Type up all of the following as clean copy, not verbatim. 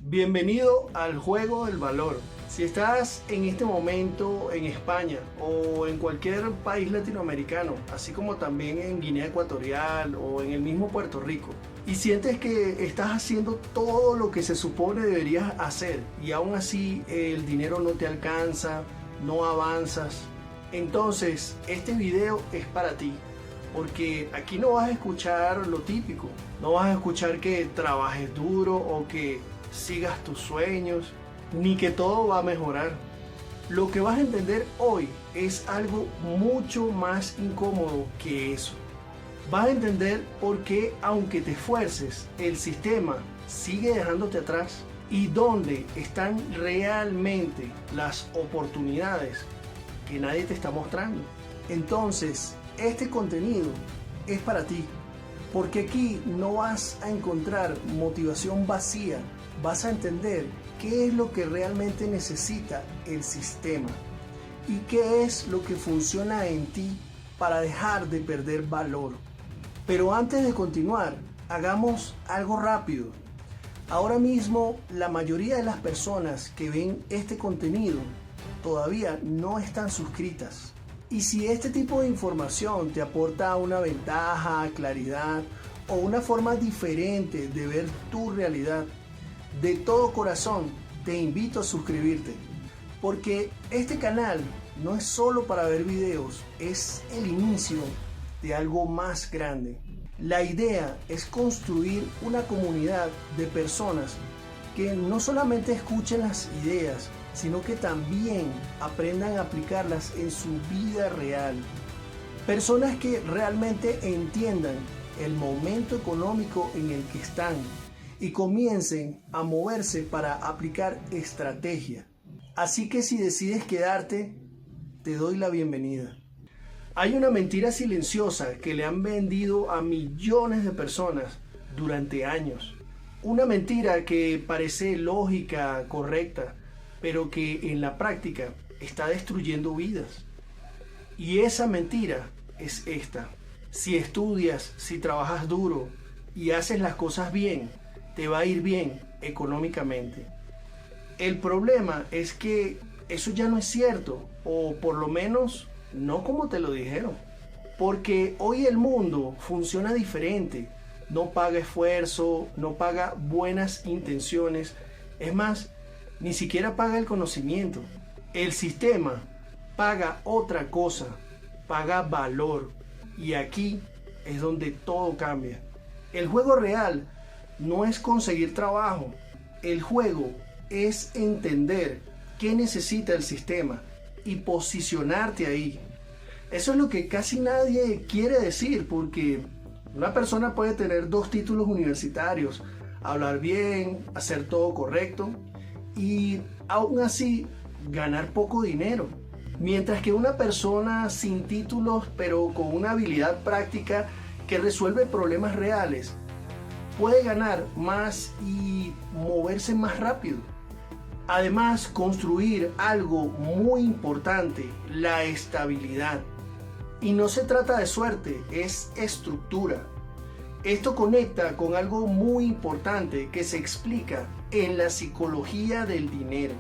Bienvenido al juego del valor. Si estás en este momento en España o en cualquier país latinoamericano, así como también en Guinea Ecuatorial o en el mismo Puerto Rico, y sientes que estás haciendo todo lo que se supone deberías hacer y aún así el dinero no te alcanza, no avanzas, entonces este video es para ti. Porque aquí no vas a escuchar lo típico, no vas a escuchar que trabajes duro o que sigas tus sueños, ni que todo va a mejorar. Lo que vas a entender hoy es algo mucho más incómodo que eso. Vas a entender por qué, aunque te esfuerces, el sistema sigue dejándote atrás y dónde están realmente las oportunidades que nadie te está mostrando. Entonces, este contenido es para ti, porque aquí no vas a encontrar motivación vacía, vas a entender qué es lo que realmente necesita el sistema y qué es lo que funciona en ti para dejar de perder valor. Pero antes de continuar, hagamos algo rápido. Ahora mismo la mayoría de las personas que ven este contenido todavía no están suscritas. Y si este tipo de información te aporta una ventaja, claridad o una forma diferente de ver tu realidad, de todo corazón te invito a suscribirte. Porque este canal no es solo para ver videos, es el inicio de algo más grande. La idea es construir una comunidad de personas que no solamente escuchen las ideas, sino que también aprendan a aplicarlas en su vida real. Personas que realmente entiendan el momento económico en el que están y comiencen a moverse para aplicar estrategia. Así que si decides quedarte, te doy la bienvenida. Hay una mentira silenciosa que le han vendido a millones de personas durante años. Una mentira que parece lógica, correcta, pero que en la práctica está destruyendo vidas. Y esa mentira es esta: si estudias, si trabajas duro y haces las cosas bien, te va a ir bien económicamente. El problema es que eso ya no es cierto, o por lo menos no como te lo dijeron. Porque hoy el mundo funciona diferente, no paga esfuerzo, no paga buenas intenciones, es más, ni siquiera paga el conocimiento. El sistema paga otra cosa, paga valor. Y aquí es donde todo cambia. El juego real no es conseguir trabajo. El juego es entender qué necesita el sistema y posicionarte ahí. Eso es lo que casi nadie quiere decir, porque una persona puede tener 2 títulos universitarios, hablar bien, hacer todo correcto y aún así ganar poco dinero. Mientras que una persona sin títulos pero con una habilidad práctica que resuelve problemas reales puede ganar más y moverse más rápido. Además, construir algo muy importante, la estabilidad. Y no se trata de suerte, es estructura. Esto conecta con algo muy importante que se explica en la psicología del dinero.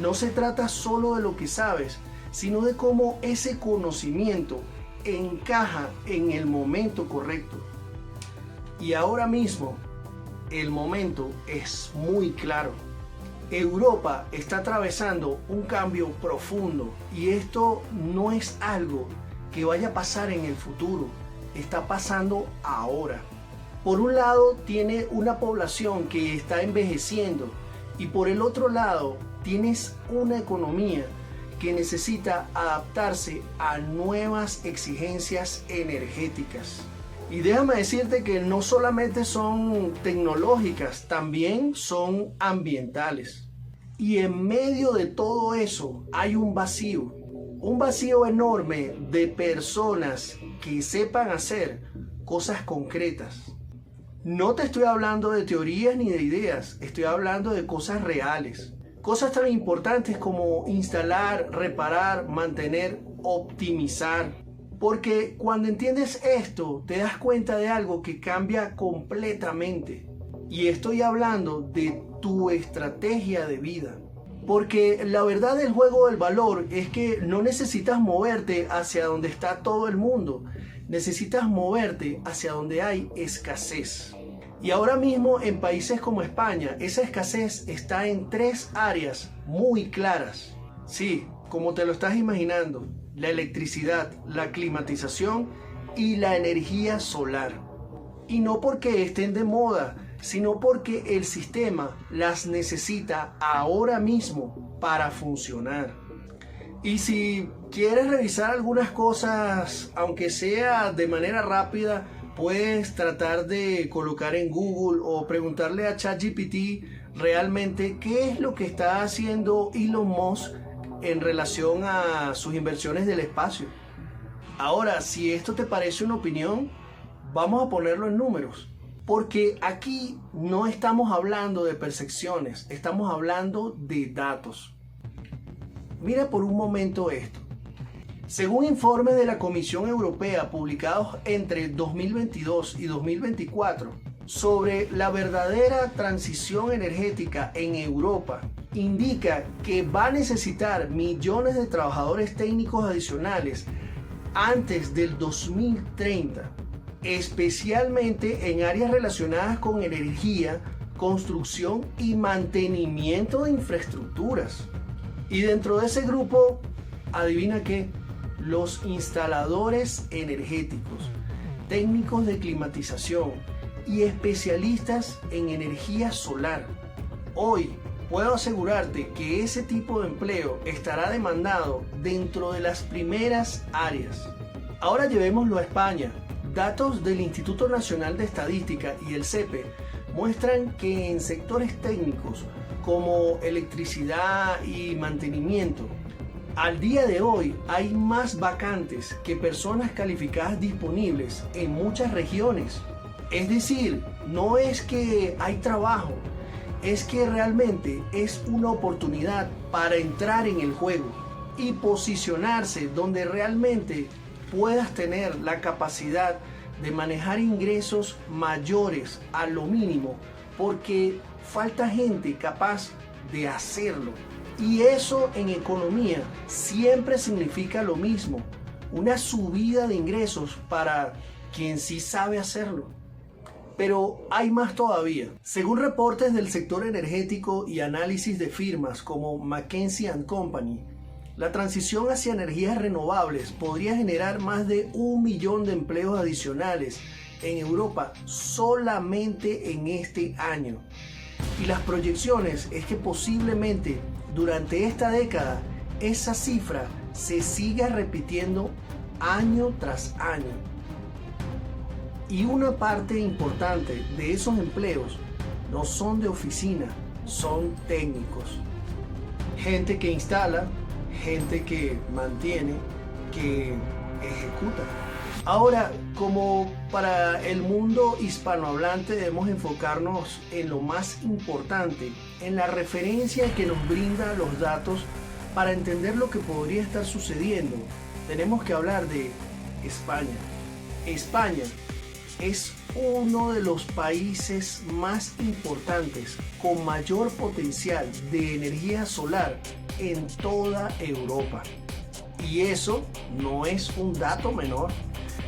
No se trata solo de lo que sabes, sino de cómo ese conocimiento encaja en el momento correcto. Y ahora mismo, el momento es muy claro. Europa está atravesando un cambio profundo y esto no es algo que vaya a pasar en el futuro, está pasando ahora. Por un lado tiene una población que está envejeciendo y por el otro lado tienes una economía que necesita adaptarse a nuevas exigencias energéticas. Y déjame decirte que no solamente son tecnológicas, también son ambientales. Y en medio de todo eso hay un vacío enorme de personas que sepan hacer cosas concretas. No te estoy hablando de teorías ni de ideas, estoy hablando de cosas reales. Cosas tan importantes como instalar, reparar, mantener, optimizar. Porque cuando entiendes esto, te das cuenta de algo que cambia completamente. Y estoy hablando de tu estrategia de vida. Porque la verdad del juego del valor es que no necesitas moverte hacia donde está todo el mundo. Necesitas moverte hacia donde hay escasez. Y ahora mismo en países como España, esa escasez está en 3 áreas muy claras. Sí, como te lo estás imaginando, la electricidad, la climatización y la energía solar. Y no porque estén de moda, sino porque el sistema las necesita ahora mismo para funcionar. Y si quieres revisar algunas cosas, aunque sea de manera rápida, puedes tratar de colocar en Google o preguntarle a ChatGPT realmente qué es lo que está haciendo Elon Musk en relación a sus inversiones del espacio. Ahora, si esto te parece una opinión, vamos a ponerlo en números. Porque aquí no estamos hablando de percepciones, estamos hablando de datos. Mira por un momento esto. Según informes de la Comisión Europea publicados entre 2022 y 2024 sobre la verdadera transición energética en Europa, indica que va a necesitar millones de trabajadores técnicos adicionales antes del 2030. Especialmente en áreas relacionadas con energía, construcción y mantenimiento de infraestructuras. Y dentro de ese grupo, adivina qué, los instaladores energéticos, técnicos de climatización y especialistas en energía solar. Hoy puedo asegurarte que ese tipo de empleo estará demandado dentro de las primeras áreas. Ahora llevémoslo a España. Datos del Instituto Nacional de Estadística y el CEPE muestran que en sectores técnicos como electricidad y mantenimiento, al día de hoy hay más vacantes que personas calificadas disponibles en muchas regiones. Es decir, no es que hay trabajo, es que realmente es una oportunidad para entrar en el juego y posicionarse donde realmente puedas tener la capacidad de manejar ingresos mayores a lo mínimo, porque falta gente capaz de hacerlo. Y eso en economía siempre significa lo mismo, una subida de ingresos para quien sí sabe hacerlo. Pero hay más todavía. Según reportes del sector energético y análisis de firmas como McKinsey & Company, la transición hacia energías renovables podría generar más de 1 millón de empleos adicionales en Europa solamente en este año. Y las proyecciones es que posiblemente durante esta década esa cifra se siga repitiendo año tras año. Y una parte importante de esos empleos no son de oficina, son técnicos. Gente que instala, gente que mantiene, que ejecuta. Ahora, como para el mundo hispanohablante debemos enfocarnos en lo más importante, en la referencia que nos brinda los datos para entender lo que podría estar sucediendo. Tenemos que hablar de España. España es uno de los países más importantes con mayor potencial de energía solar en toda Europa. Y eso no es un dato menor.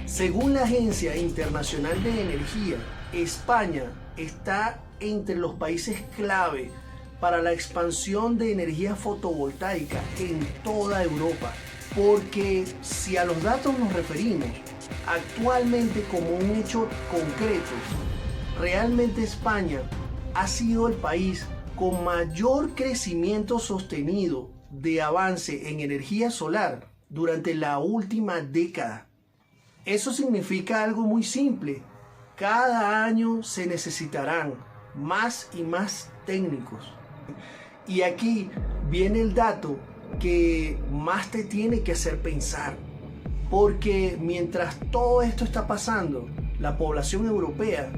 Según la Agencia Internacional de Energía, España está entre los países clave para la expansión de energía fotovoltaica en toda Europa. Porque si a los datos nos referimos actualmente como un hecho concreto, realmente España ha sido el país con mayor crecimiento sostenido de avance en energía solar durante la última década. Eso significa algo muy simple. Cada año se necesitarán más y más técnicos. Y aquí viene el dato que más te tiene que hacer pensar. Porque mientras todo esto está pasando, la población europea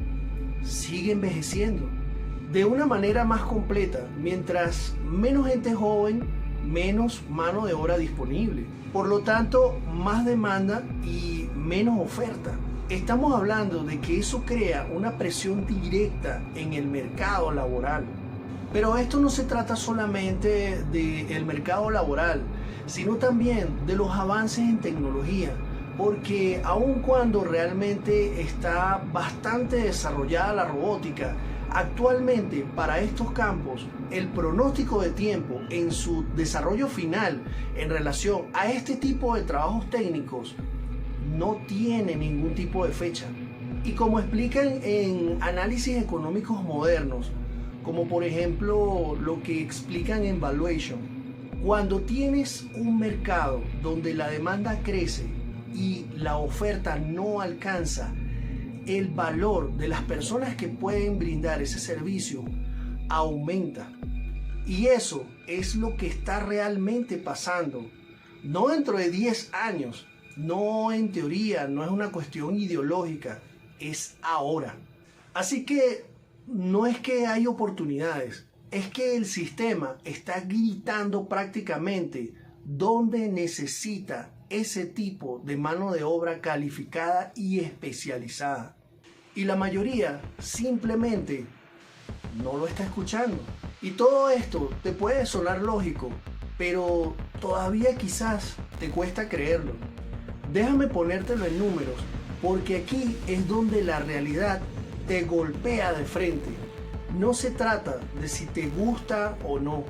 sigue envejeciendo de una manera más completa. Mientras menos gente joven, menos mano de obra disponible. Por lo tanto, más demanda y menos oferta. Estamos hablando de que eso crea una presión directa en el mercado laboral. Pero esto no se trata solamente del mercado laboral, sino también de los avances en tecnología, porque aun cuando realmente está bastante desarrollada la robótica, actualmente para estos campos el pronóstico de tiempo en su desarrollo final en relación a este tipo de trabajos técnicos no tiene ningún tipo de fecha. Y como explican en análisis económicos modernos, como por ejemplo lo que explican en Valuation, cuando tienes un mercado donde la demanda crece y la oferta no alcanza, el valor de las personas que pueden brindar ese servicio aumenta. Y eso es lo que está realmente pasando. No dentro de 10 años, no en teoría, no es una cuestión ideológica, es ahora. Así que no es que hay oportunidades, es que el sistema está gritando prácticamente dónde necesita ese tipo de mano de obra calificada y especializada. Y la mayoría simplemente no lo está escuchando. Y todo esto te puede sonar lógico, pero todavía quizás te cuesta creerlo. Déjame ponértelo en números, porque aquí es donde la realidad te golpea de frente. No se trata de si te gusta o no,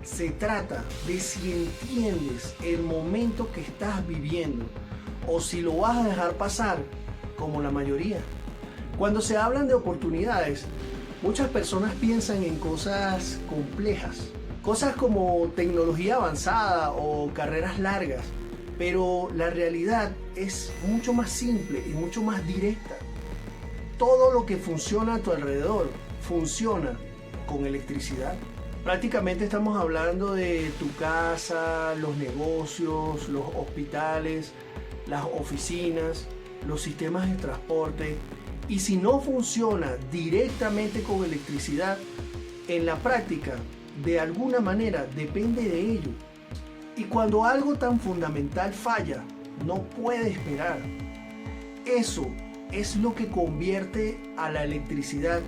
se trata de si entiendes el momento que estás viviendo o si lo vas a dejar pasar como la mayoría. Cuando se hablan de oportunidades, muchas personas piensan en cosas complejas, cosas como tecnología avanzada o carreras largas, pero la realidad es mucho más simple y mucho más directa. Todo lo que funciona a tu alrededor funciona con electricidad. Prácticamente estamos hablando de tu casa, los negocios, los hospitales, las oficinas, los sistemas de transporte. Y si no funciona directamente con electricidad, en la práctica, de alguna manera depende de ello. Y cuando algo tan fundamental falla, no puede esperar. Eso es lo que convierte a la electricidad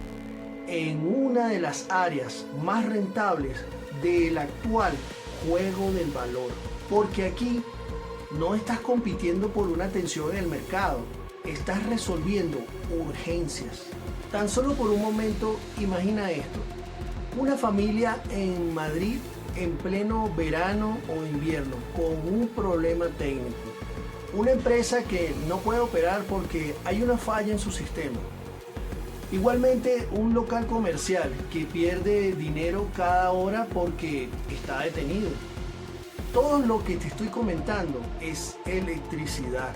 en una de las áreas más rentables del actual juego del valor. Porque aquí no estás compitiendo por una atención en el mercado, estás resolviendo urgencias. Tan solo por un momento, imagina esto: una familia en Madrid en pleno verano o invierno con un problema técnico, una empresa que no puede operar porque hay una falla en su sistema. Igualmente, un local comercial que pierde dinero cada hora porque está detenido. Todo lo que te estoy comentando es electricidad.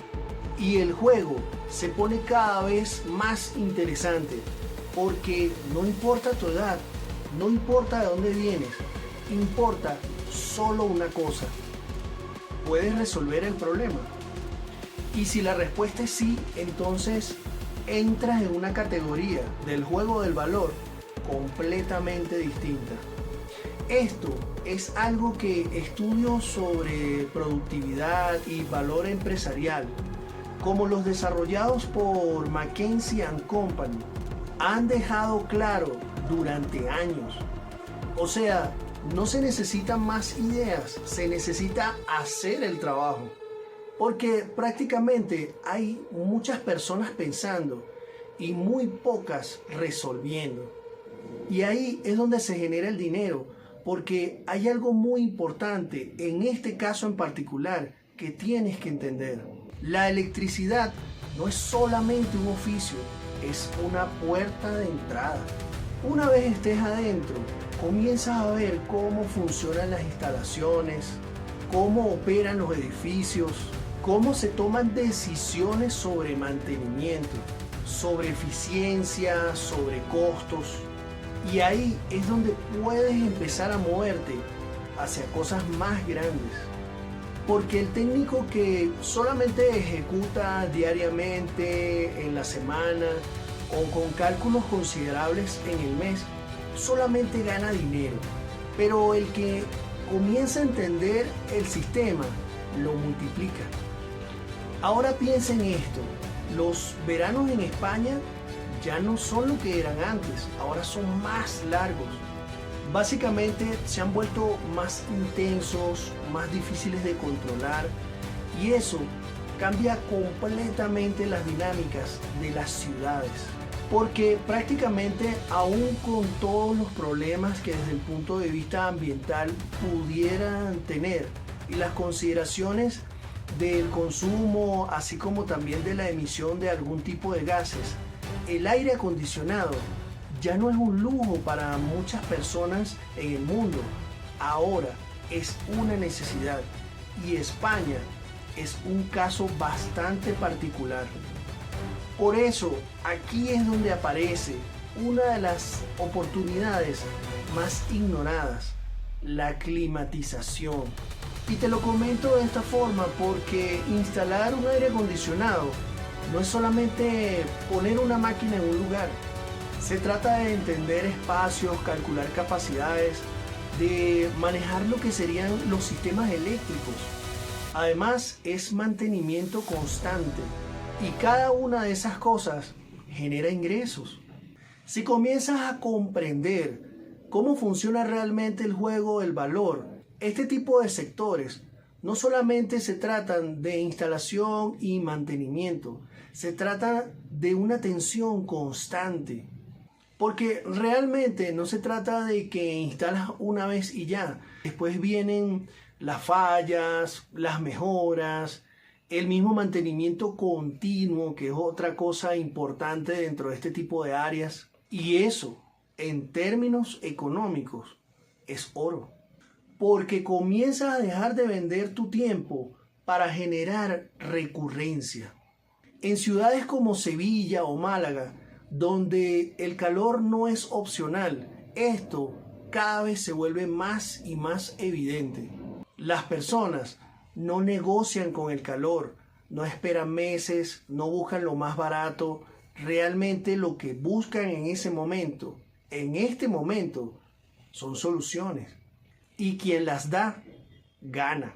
Y el juego se pone cada vez más interesante porque no importa tu edad, no importa de dónde vienes, importa solo una cosa: ¿puedes resolver el problema? Y si la respuesta es sí, entonces entras en una categoría del juego del valor completamente distinta. Esto es algo que estudios sobre productividad y valor empresarial, como los desarrollados por McKinsey & Company, han dejado claro durante años. O sea, no se necesitan más ideas, se necesita hacer el trabajo. Porque prácticamente hay muchas personas pensando y muy pocas resolviendo. Y ahí es donde se genera el dinero, porque hay algo muy importante en este caso en particular que tienes que entender. La electricidad no es solamente un oficio, es una puerta de entrada. Una vez estés adentro, comienzas a ver cómo funcionan las instalaciones, cómo operan los edificios, cómo se toman decisiones sobre mantenimiento, sobre eficiencia, sobre costos. Y ahí es donde puedes empezar a moverte hacia cosas más grandes. Porque el técnico que solamente ejecuta diariamente, en la semana o con cálculos considerables en el mes, solamente gana dinero. Pero el que comienza a entender el sistema, lo multiplica. Ahora piensa en esto: los veranos en España ya no son lo que eran antes, ahora son más largos. básicamente se han vuelto más intensos, más difíciles de controlar, y eso cambia completamente las dinámicas de las ciudades. Porque prácticamente aún con todos los problemas que desde el punto de vista ambiental pudieran tener y las consideraciones del consumo, así como también de la emisión de algún tipo de gases, el aire acondicionado ya no es un lujo para muchas personas en el mundo. Ahora es una necesidad, y España es un caso bastante particular. Por eso, aquí es donde aparece una de las oportunidades más ignoradas: la climatización. Y te lo comento de esta forma porque instalar un aire acondicionado no es solamente poner una máquina en un lugar. Se trata de entender espacios, calcular capacidades, de manejar lo que serían los sistemas eléctricos. Además, es mantenimiento constante. Y cada una de esas cosas genera ingresos. Si comienzas a comprender cómo funciona realmente el juego del valor, este tipo de sectores no solamente se tratan de instalación y mantenimiento, se trata de una atención constante. Porque realmente no se trata de que instalas una vez y ya. Después vienen las fallas, las mejoras, el mismo mantenimiento continuo, que es otra cosa importante dentro de este tipo de áreas. Y eso, en términos económicos, es oro. Porque comienzas a dejar de vender tu tiempo para generar recurrencia. En ciudades como Sevilla o Málaga, donde el calor no es opcional, esto cada vez se vuelve más y más evidente. Las personas no negocian con el calor, no esperan meses, no buscan lo más barato. Realmente lo que buscan en ese momento, en este momento, son soluciones. Y quien las da, gana.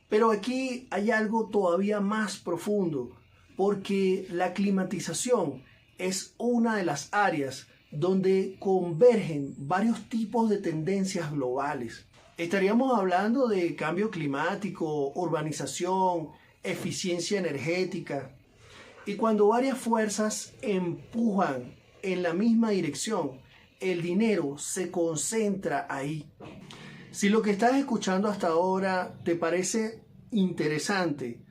Pero aquí hay algo todavía más profundo, porque la climatización es una de las áreas donde convergen varios tipos de tendencias globales. Estaríamos hablando de cambio climático, urbanización, eficiencia energética. Y cuando varias fuerzas empujan en la misma dirección, el dinero se concentra ahí. Si lo que estás escuchando hasta ahora te parece interesante,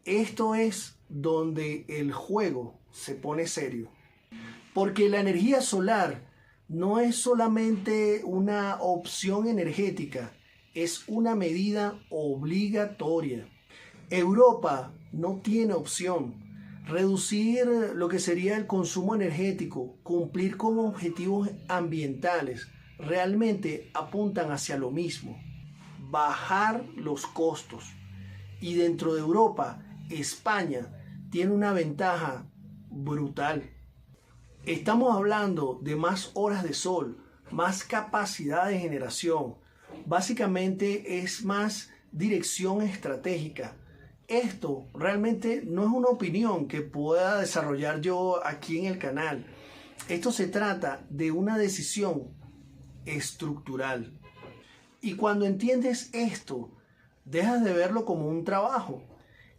esto es donde el juego se pone serio. Porque la energía solar no es solamente una opción energética, es una medida obligatoria. Europa no tiene opción. Reducir lo que sería el consumo energético, cumplir con objetivos ambientales, realmente apuntan hacia lo mismo: bajar los costos. Y dentro de Europa, España tiene una ventaja brutal. Estamos hablando de más horas de sol, más capacidad de generación. Básicamente es más dirección estratégica. Esto realmente no es una opinión que pueda desarrollar yo aquí en el canal. Esto se trata de una decisión estructural. Y cuando entiendes esto, dejas de verlo como un trabajo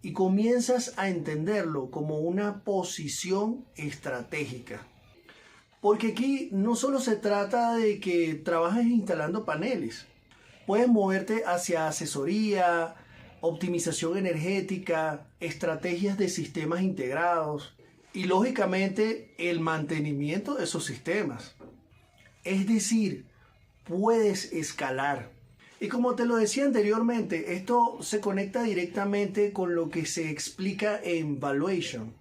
y comienzas a entenderlo como una posición estratégica. Porque aquí no solo se trata de que trabajes instalando paneles. Puedes moverte hacia asesoría, optimización energética, estrategias de sistemas integrados y lógicamente el mantenimiento de esos sistemas. Es decir, puedes escalar. Y como te lo decía anteriormente, esto se conecta directamente con lo que se explica en valuation.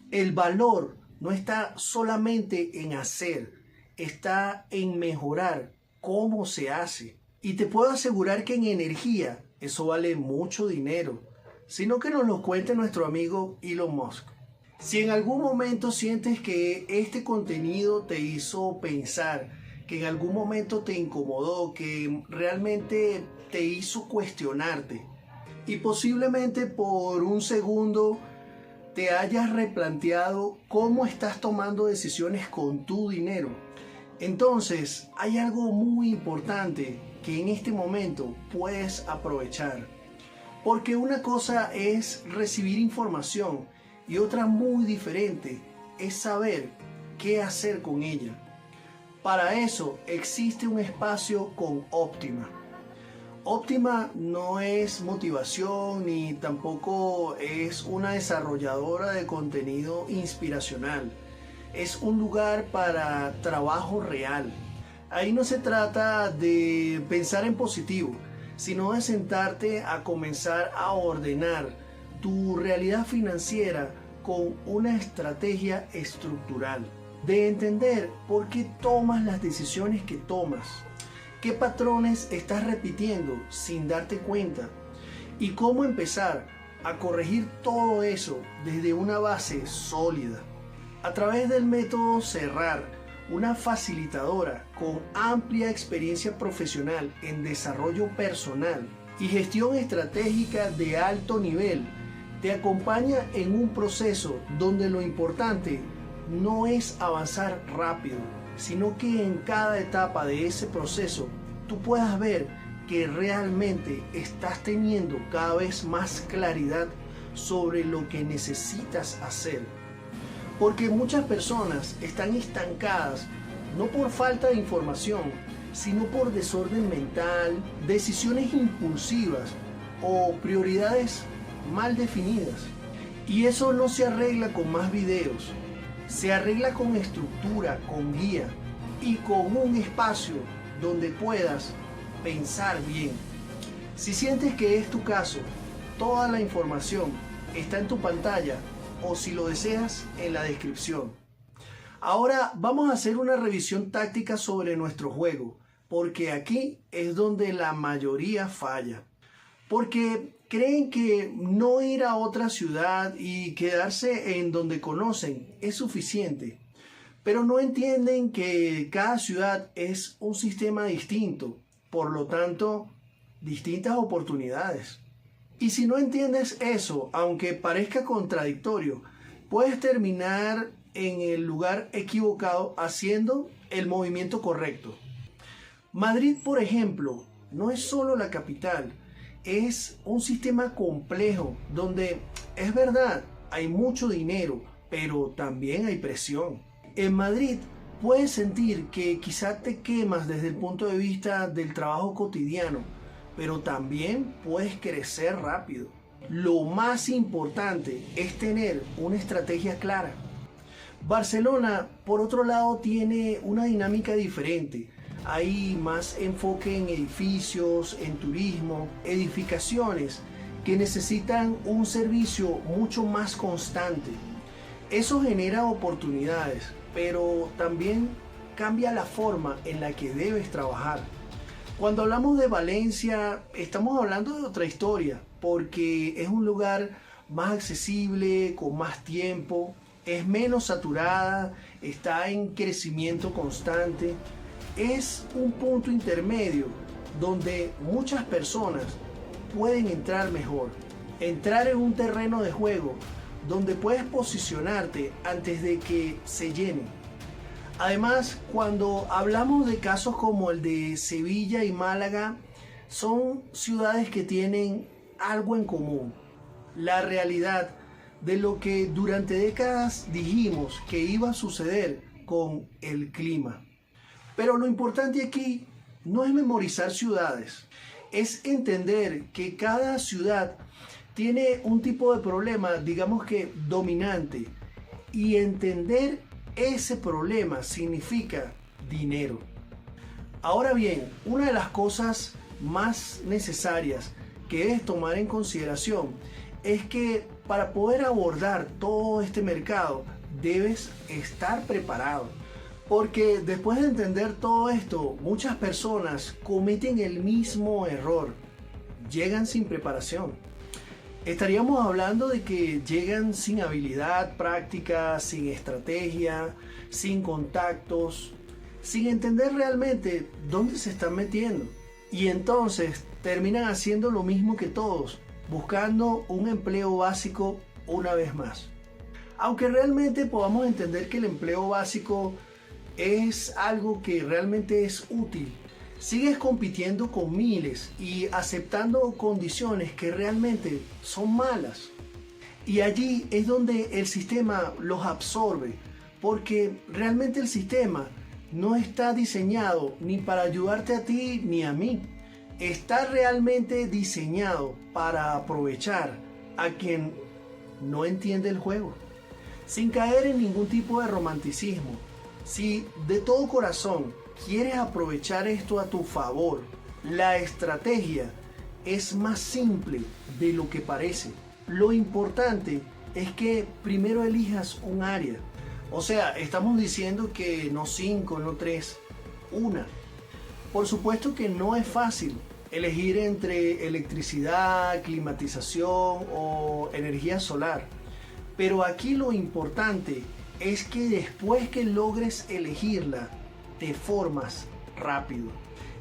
El valor no está solamente en hacer, está en mejorar cómo se hace. Y te puedo asegurar que en energía eso vale mucho dinero, sino que nos lo cuente nuestro amigo Elon Musk. Si en algún momento sientes que este contenido te hizo pensar, que en algún momento te incomodó, que realmente te hizo cuestionarte, y posiblemente por un segundo te hayas replanteado cómo estás tomando decisiones con tu dinero, Entonces, hay algo muy importante que en este momento puedes aprovechar. Porque una cosa es recibir información y otra muy diferente es saber qué hacer con ella. Para eso existe un espacio con Optima. Optima no es motivación ni tampoco es una desarrolladora de contenido inspiracional. Es un lugar para trabajo real. Ahí no se trata de pensar en positivo, sino de sentarte a comenzar a ordenar tu realidad financiera con una estrategia estructural. De entender por qué tomas las decisiones que tomas, qué patrones estás repitiendo sin darte cuenta y cómo empezar a corregir todo eso desde una base sólida. A través del método Cerrar, una facilitadora con amplia experiencia profesional en desarrollo personal y gestión estratégica de alto nivel, te acompaña en un proceso donde lo importante no es avanzar rápido, sino que en cada etapa de ese proceso tú puedas ver que realmente estás teniendo cada vez más claridad sobre lo que necesitas hacer. Porque muchas personas están estancadas no por falta de información, sino por desorden mental, decisiones impulsivas o prioridades mal definidas. Y eso no se arregla con más videos. Se arregla con estructura, con guía y con un espacio donde puedas pensar bien. Si sientes que es tu caso, toda la información está en tu pantalla o si lo deseas en la descripción. Ahora vamos a hacer una revisión táctica sobre nuestro juego, porque aquí es donde la mayoría falla. Porque creen que no ir a otra ciudad y quedarse en donde conocen es suficiente, pero no entienden que cada ciudad es un sistema distinto, por lo tanto, distintas oportunidades. Y si no entiendes eso, aunque parezca contradictorio, puedes terminar en el lugar equivocado haciendo el movimiento correcto. Madrid, por ejemplo, no es solo la capital. Es un sistema complejo donde es verdad, hay mucho dinero, pero también hay presión. En Madrid puedes sentir que quizá te quemas desde el punto de vista del trabajo cotidiano, pero también puedes crecer rápido. Lo más importante es tener una estrategia clara. Barcelona, por otro lado, tiene una dinámica diferente. Hay más enfoque en edificios, en turismo, edificaciones que necesitan un servicio mucho más constante. Eso genera oportunidades, pero también cambia la forma en la que debes trabajar. Cuando hablamos de Valencia, estamos hablando de otra historia, porque es un lugar más accesible, con más tiempo, es menos saturada, está en crecimiento constante. Es un punto intermedio donde muchas personas pueden entrar mejor, entrar en un terreno de juego donde puedes posicionarte antes de que se llene. Además, cuando hablamos de casos como el de Sevilla y Málaga, son ciudades que tienen algo en común: la realidad de lo que durante décadas dijimos que iba a suceder con el clima. Pero lo importante aquí no es memorizar ciudades, es entender que cada ciudad tiene un tipo de problema, digamos que dominante, y entender ese problema significa dinero. Ahora bien, una de las cosas más necesarias que debes tomar en consideración es que para poder abordar todo este mercado debes estar preparado. Porque después de entender todo esto, muchas personas cometen el mismo error. Llegan sin preparación. Estaríamos hablando de que llegan sin habilidad práctica, sin estrategia, sin contactos, sin entender realmente dónde se están metiendo. Y entonces terminan haciendo lo mismo que todos, buscando un empleo básico una vez más. Aunque realmente podamos entender que el empleo básico es algo que realmente es útil. Sigues compitiendo con miles y aceptando condiciones que realmente son malas. Y allí es donde el sistema los absorbe, porque realmente el sistema no está diseñado ni para ayudarte a ti ni a mí. Está realmente diseñado para aprovechar a quien no entiende el juego, sin caer en ningún tipo de romanticismo. Si de todo corazón quieres aprovechar esto a tu favor, la estrategia es más simple de lo que parece. Lo importante es que primero elijas un área. O sea, estamos diciendo que no 5, no 3, una. Por supuesto que no es fácil elegir entre electricidad, climatización o energía solar. Pero aquí lo importante es que después que logres elegirla, te formas rápido.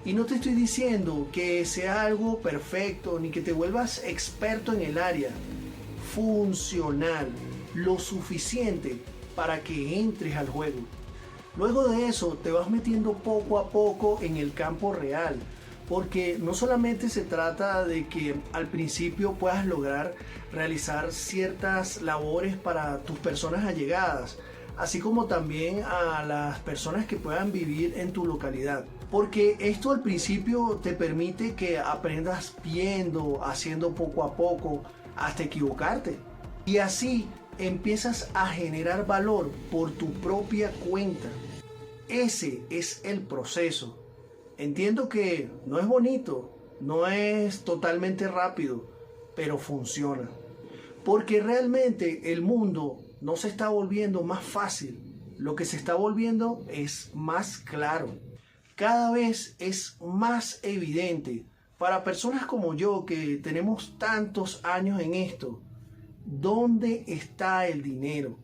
Y no te estoy diciendo que sea algo perfecto ni que te vuelvas experto en el área. Funcional, lo suficiente para que entres al juego. Luego de eso te vas metiendo poco a poco en el campo real, porque no solamente se trata de que al principio puedas lograr realizar ciertas labores para tus personas allegadas, así como también a las personas que puedan vivir en tu localidad. Porque esto al principio te permite que aprendas viendo, haciendo poco a poco, hasta equivocarte. Y así empiezas a generar valor por tu propia cuenta. Ese es el proceso. Entiendo que no es bonito, no es totalmente rápido, pero funciona. Porque realmente el mundo no se está volviendo más fácil, lo que se está volviendo es más claro. Cada vez es más evidente para personas como yo que tenemos tantos años en esto, dónde está el dinero.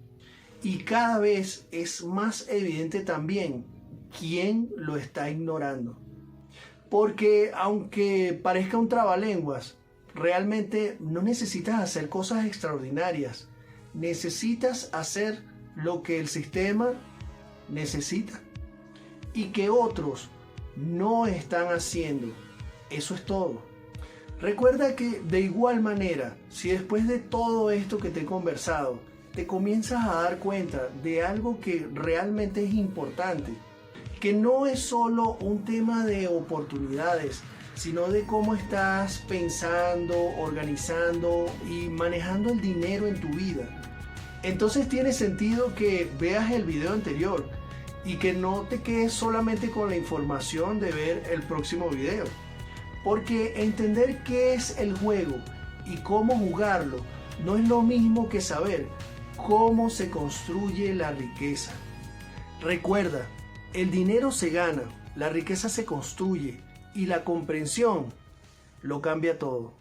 Y cada vez es más evidente también quién lo está ignorando. Porque aunque parezca un trabalenguas, realmente no necesitas hacer cosas extraordinarias. Necesitas hacer lo que el sistema necesita y que otros no están haciendo. Eso es todo. Recuerda que de igual manera, si después de todo esto que te he conversado, te comienzas a dar cuenta de algo que realmente es importante, que no es solo un tema de oportunidades, sino de cómo estás pensando, organizando y manejando el dinero en tu vida. Entonces tiene sentido que veas el video anterior y que no te quedes solamente con la información de ver el próximo video. Porque entender qué es el juego y cómo jugarlo no es lo mismo que saber cómo se construye la riqueza. Recuerda, el dinero se gana, la riqueza se construye y la comprensión lo cambia todo.